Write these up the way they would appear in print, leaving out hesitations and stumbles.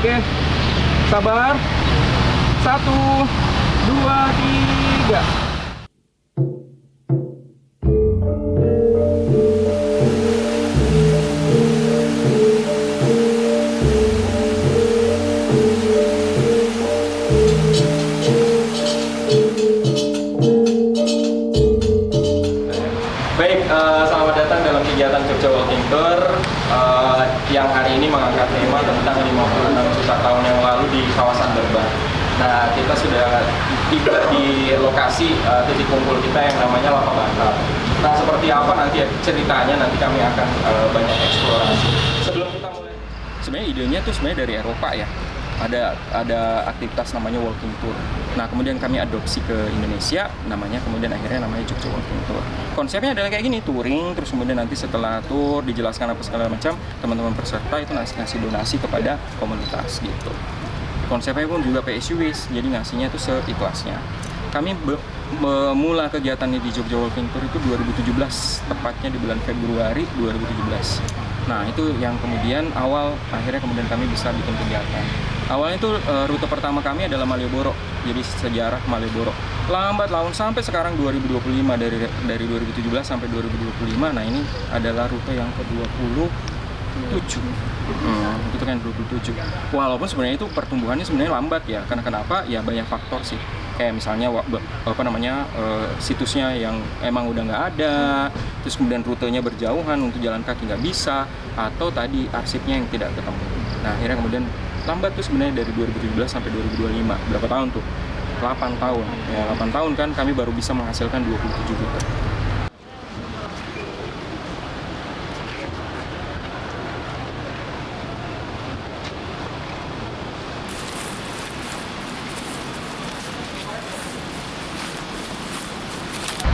Oke, sabar. 1, 2, 3. Baik, selamat datang dalam kegiatan Jogja Walking Tour yang hari ini mengangkat tema tentang 56 juta tahun yang lalu di kawasan Berbah. Nah, kita sudah tiba di lokasi titik kumpul kita yang namanya Lapa Bantal. Nah, seperti apa nanti ceritanya, nanti kami akan banyak eksplorasi. Sebelum kita mulai, sebenarnya idenya tuh sebenarnya dari Eropa ya. Ada aktivitas namanya walking tour. Nah, kemudian kami adopsi ke Indonesia, kemudian akhirnya namanya Jogja Walking Tour. Konsepnya adalah kayak gini, touring, terus kemudian nanti setelah tour dijelaskan apa segala macam, teman-teman peserta itu ngasih donasi kepada komunitas gitu. Konsepnya pun juga PSUWIS, jadi ngasihnya itu seikhlasnya. Kami memulai kegiatan di Jogja Walking Tour itu 2017, tepatnya di bulan Februari 2017. Nah, itu yang kemudian akhirnya kemudian kami bisa bikin kegiatan. Awalnya itu rute pertama kami adalah Malioboro, jadi sejarah Malioboro. Lambat laun sampai sekarang 2025, dari 2017 sampai 2025. Nah, ini adalah rute yang ke-27. Itu kan 27. Walaupun sebenarnya itu pertumbuhannya sebenarnya lambat ya. Karena kenapa? Ya banyak faktor sih. Kayak misalnya situsnya yang emang udah nggak ada, terus kemudian rutenya berjauhan, untuk jalan kaki nggak bisa, atau tadi arsipnya yang tidak ketemu. Nah, akhirnya kemudian lambat tuh sebenarnya dari 2017 sampai 2025. Berapa tahun tuh? 8 tahun. Ya, 8 tahun kan kami baru bisa menghasilkan 27 juta.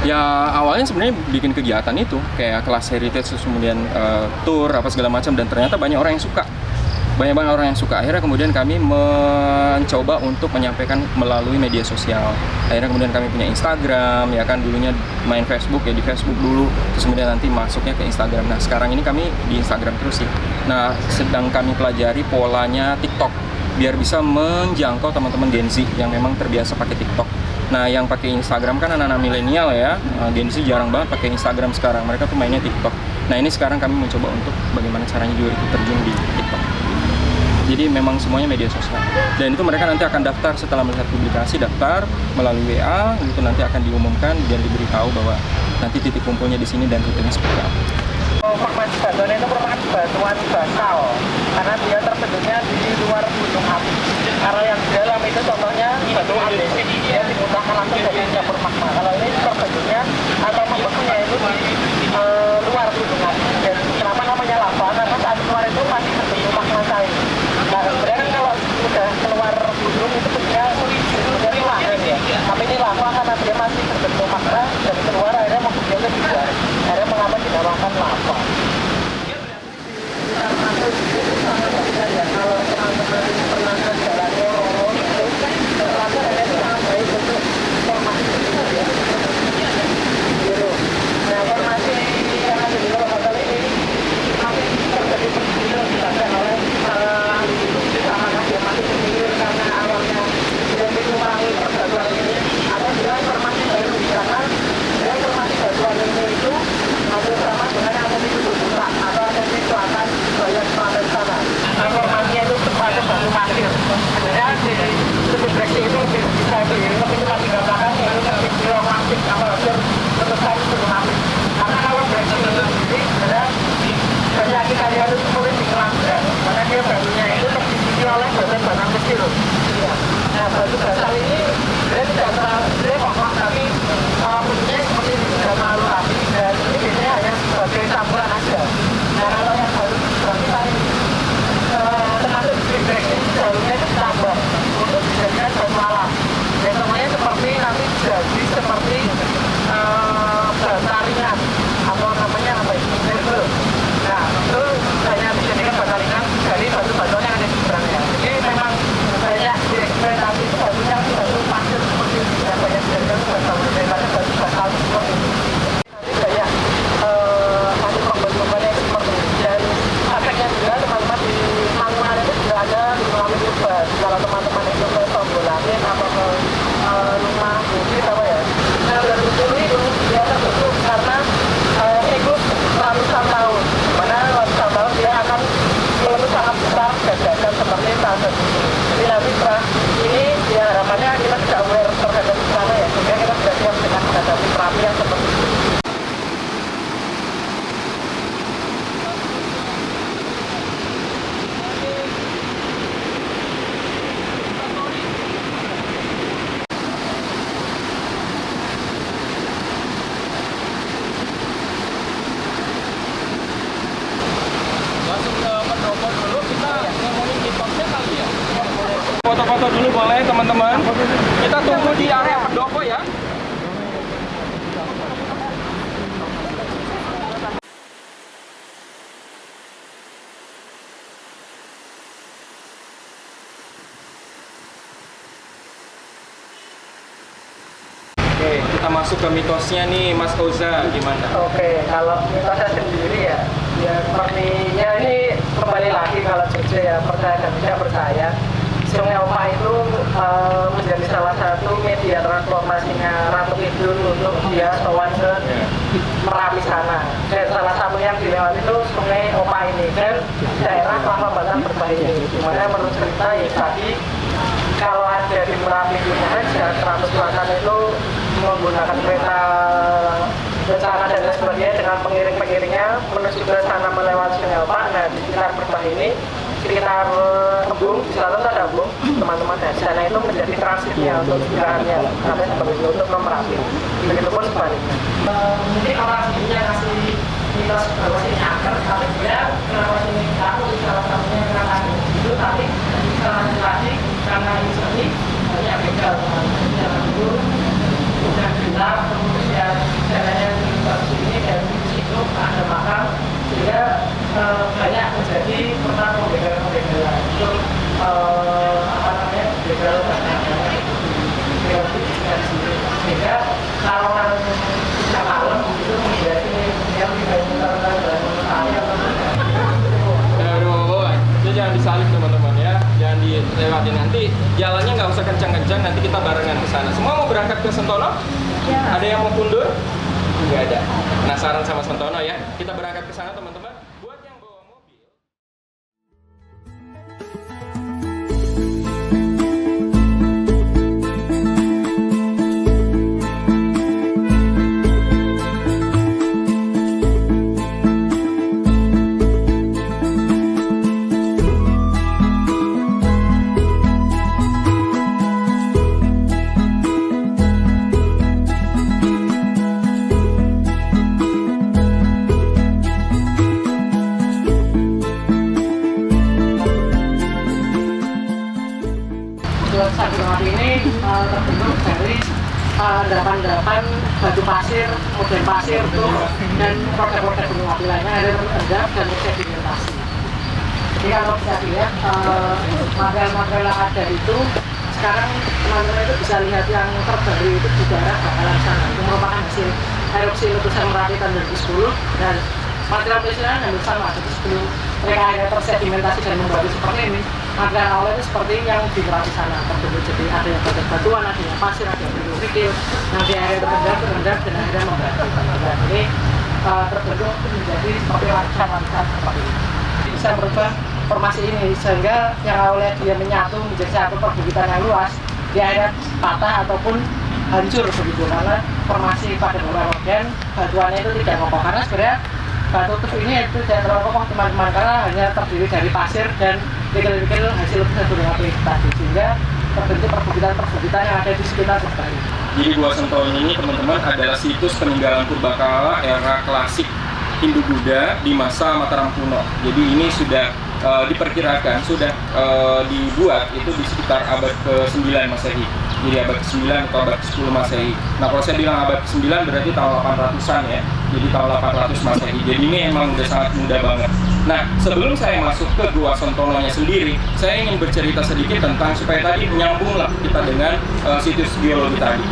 Ya, awalnya sebenarnya bikin kegiatan itu kayak kelas heritage, terus kemudian tour apa segala macam, dan ternyata banyak orang yang suka. Banyak banget orang yang suka. Akhirnya kemudian kami mencoba untuk menyampaikan melalui media sosial. Akhirnya kemudian kami punya Instagram, ya kan, dulunya main Facebook ya, di Facebook dulu, terus kemudian nanti masuknya ke Instagram. Nah, sekarang ini kami di Instagram terus sih. Nah, sedang kami pelajari polanya TikTok biar bisa menjangkau teman-teman Gen Z yang memang terbiasa pakai TikTok. Nah, yang pakai Instagram kan anak-anak milenial ya, Gen Z jarang banget pakai Instagram sekarang, mereka tuh mainnya TikTok. Nah, ini sekarang kami mencoba untuk bagaimana caranya juga ikut terjun di TikTok. Jadi memang semuanya media sosial. Dan itu mereka nanti akan daftar setelah melihat publikasi, daftar melalui WA, itu nanti akan diumumkan dan diberitahu bahwa nanti titik kumpulnya di sini dan rutenya seperti apa. Formasi batuan itu merupakan batuan basal karena dia terbentuknya di luar gunung api. Karena yang di dalam itu contohnya batu andesit yang dimuntahkan langsung dari dapur magma. Kalau ini terbentuknya atau membekunya itu di luar gunung api. Dan kenapa namanya lava? Karena saat keluar itu masih berbentuk magma cair. Nah, sebenarnya kalau sudah keluar gunung itu bentuknya tulang ya. Tapi ini lava karena dia masih berbentuk magma dan keluar akhirnya membentuknya ke tiga. Akhirnya mengapa dinamakan lava. Kalau teman-teman pernah ke jalan Roro itu, lava itu sangat baik untuk formasi. foto-foto dulu boleh teman-teman. Kita tunggu di area pendopo ya. Oke, kita masuk ke mitosnya nih, Mas Oza, gimana? Oke, kalau mitosnya sendiri ya sepertinya ini kembali lagi kalau Jogja ya percaya dan tidak percaya. Sungai Opa itu menjadi salah satu media transportasinya Ratu Kidul untuk dia sowan ke Merapi sana. Dan salah satu yang dilewati itu Sungai Opa ini dan daerah Kelapa Berbah ini. Dimana menurut cerita ya tadi kalau ada di Merapi punya aja 100 Selatan itu menggunakan kereta bencana dan lain sebagainya dengan pengiring-pengiringnya menuju ke sana melewati Sungai Opa. Nah di sekitar Berbah ini sekitar Embung, di selatan ada Embung, teman-teman dari sana itu menjadi transitnya untuk istirahatnya sampai seperti itu untuk Merapi. Begitupun sebaliknya. Mungkin orang sendirinya kasih mitos bahwa sini angker, tapi dia kenapa sini aku salah satunya kenapa itu, tapi salah satu lagi karena ini seni banyak beda teman-teman itu udah gelap, kemudian jalannya di sini dan di situ ada makam sehingga banyak terjadi pernah pembegalan itu apa namanya pembegalan sehingga kalau orang tidak malam itu menjadi yang tidak menggunakan ayam. Aduh, itu jangan disalip teman-teman ya, jangan dilewati, nanti jalannya nggak usah kencang-kencang, nanti kita barengan ke sana. Semua mau berangkat ke Sentono? Ya. Ada yang mau mundur? Nggak ada. Penasaran sama Sentono ya? Kita berangkat ke sana teman-teman. Buat yang bawa mobil. Saat ini terbentuk dari endapan-endapan batu pasir, model pasir tuh, dan roket-roket gunung api lainnya ada terendap dan sedimentasi. Jadi kalau bisa dilihat material-material yang ada itu sekarang teman-teman itu bisa lihat yang terbaru itu di daerah Bakalan sana. Itu merupakan hasil erupsi letusan Merapi tahun 2010 dan material penyusunan hampir sama. Jadi sebelum mereka akhirnya tersedimentasi dan membaru seperti ini, material awalnya itu seperti yang di Merapi sana terbentuk. Jadi ada yang batu-batuan, ada yang pasir, ada yang kerikil, nanti akhirnya terendam dan akhirnya membaru. Jadi terbentuk menjadi seperti lapisan-lapisan seperti ini. Bisa merubah formasi ini sehingga yang awalnya dia menyatu menjadi satu perbukitan yang luas, dia akhirnya patah ataupun hancur begitu karena formasi pada beberapa bagian batuannya itu tidak kokoh, karena sebenarnya batu tuf ini itu tidak terlalu kokoh teman-teman karena hanya terdiri dari pasir dan kerikil-kerikil hasil letusan gunung api tadi, sehingga terbentuk perbukitan yang ada di sekitar Berbah. Jadi Gua Sentono ini teman-teman adalah situs peninggalan purbakala era klasik Hindu-Buddha di masa Mataram kuno. Jadi ini sudah diperkirakan sudah dibuat itu di sekitar abad ke-9 Masehi. Jadi abad ke-9 atau abad ke-10 Masehi. Nah kalau saya bilang abad ke-9 berarti tahun 800-an ya. Jadi tahun 800 Masehi. Jadi ini emang udah sangat muda banget. Nah sebelum saya masuk ke Gua Sentono-nya sendiri, saya ingin bercerita sedikit tentang supaya tadi menyambunglah kita dengan situs geologi tadi.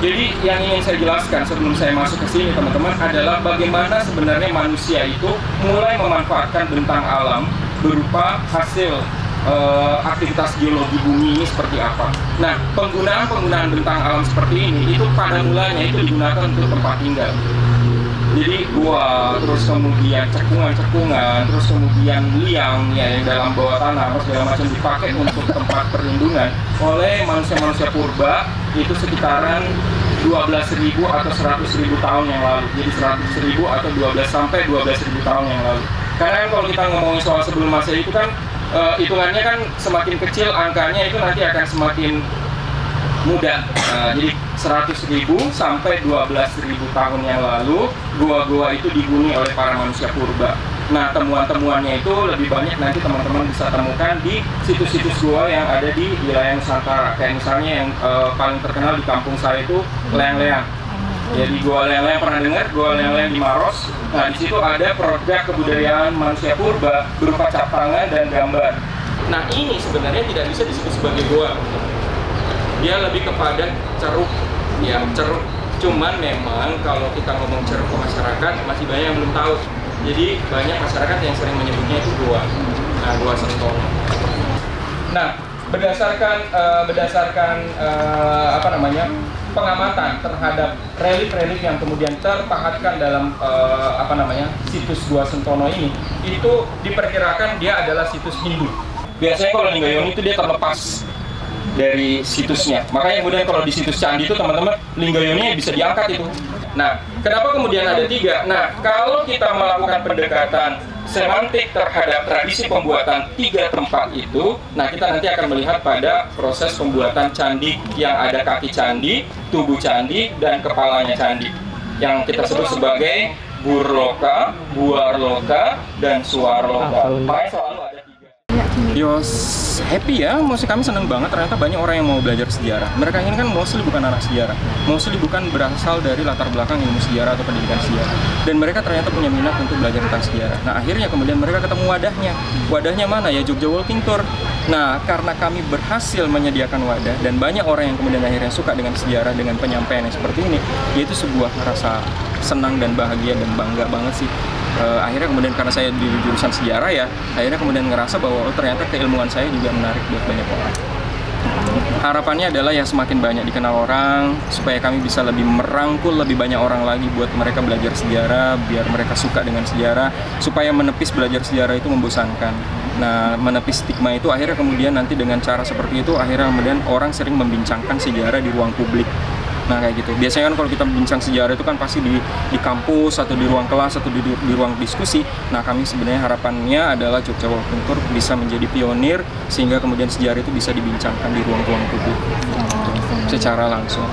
Jadi yang ingin saya jelaskan sebelum saya masuk ke sini teman-teman adalah bagaimana sebenarnya manusia itu mulai memanfaatkan bentang alam berupa hasil aktivitas geologi bumi ini seperti apa. Nah, penggunaan bentang alam seperti ini itu pada mulanya itu digunakan untuk tempat tinggal. Jadi gua, terus kemudian cekungan, terus kemudian liang ya yang dalam bawah tanah, segala macam dipakai untuk tempat perlindungan oleh manusia-manusia purba itu sekitaran 12.000 atau 100.000 tahun yang lalu. Jadi 100.000 atau 12 sampai 12.000 tahun yang lalu. Karena kan kalau kita ngomongin soal sebelum Masehi itu kan hitungannya kan semakin kecil angkanya itu nanti akan semakin muda. Jadi 100.000 sampai 12.000 tahun yang lalu gua-gua itu dihuni oleh para manusia purba. Nah, temuan-temuannya itu lebih banyak nanti teman-teman bisa temukan di situs-situs gua yang ada di wilayah Nusantara. Kayak misalnya yang paling terkenal di kampung saya itu Leang-Leang. Jadi Gua Leang-Leang pernah dengar? Gua Leang-Leang di Maros. Nah, di situ ada produk kebudayaan manusia purba berupa cap tangan dan gambar. Nah, ini sebenarnya tidak bisa disebut sebagai gua. Dia lebih kepada ceruk, ya ceruk. Cuman memang kalau kita ngomong ceruk ke masyarakat masih banyak yang belum tahu. Jadi banyak masyarakat yang sering menyebutnya itu gua. Nah, Gua Sentono. Nah, berdasarkan pengamatan terhadap relik-relik yang kemudian terpahatkan dalam situs Gua Sentono ini, itu diperkirakan dia adalah situs Hindu. Biasanya kalau Linggayoni itu dia terlepas dari situsnya. Makanya kemudian kalau di situs candi itu teman-teman Linggayoni bisa diangkat itu. Nah, kenapa kemudian ada 3? Nah, kalau kita melakukan pendekatan semantik terhadap tradisi pembuatan 3 tempat itu, nah kita nanti akan melihat pada proses pembuatan candi yang ada kaki candi, tubuh candi, dan kepalanya candi, yang kita sebut sebagai burloka, buarloka, dan suarloka. Makanya selalu ada 3. Yos, happy ya, maksud kami senang banget ternyata banyak orang yang mau belajar sejarah. Mereka ini kan mostly bukan anak sejarah, mostly bukan berasal dari latar belakang ilmu sejarah atau pendidikan sejarah. Dan mereka ternyata punya minat untuk belajar tentang sejarah. Nah, akhirnya kemudian mereka ketemu wadahnya. Wadahnya mana ya? Jogja Walking Tour. Nah, karena kami berhasil menyediakan wadah dan banyak orang yang kemudian akhirnya suka dengan sejarah, dengan penyampaian yang seperti ini, yaitu sebuah rasa senang dan bahagia dan bangga banget sih. Akhirnya kemudian karena saya di jurusan sejarah ya, akhirnya kemudian ngerasa bahwa ternyata keilmuan saya juga menarik buat banyak orang. Harapannya adalah ya semakin banyak dikenal orang, supaya kami bisa lebih merangkul lebih banyak orang lagi buat mereka belajar sejarah, biar mereka suka dengan sejarah, supaya menepis belajar sejarah itu membosankan. Nah, menepis stigma itu akhirnya kemudian nanti dengan cara seperti itu, akhirnya kemudian orang sering membincangkan sejarah di ruang publik. Nah, kayak gitu. Biasanya kan kalau kita bincang sejarah itu kan pasti di kampus atau di ruang kelas atau di ruang diskusi. Nah, kami sebenarnya harapannya adalah Jogja Walking Tour bisa menjadi pionir sehingga kemudian sejarah itu bisa dibincangkan di ruang-ruang publik secara langsung.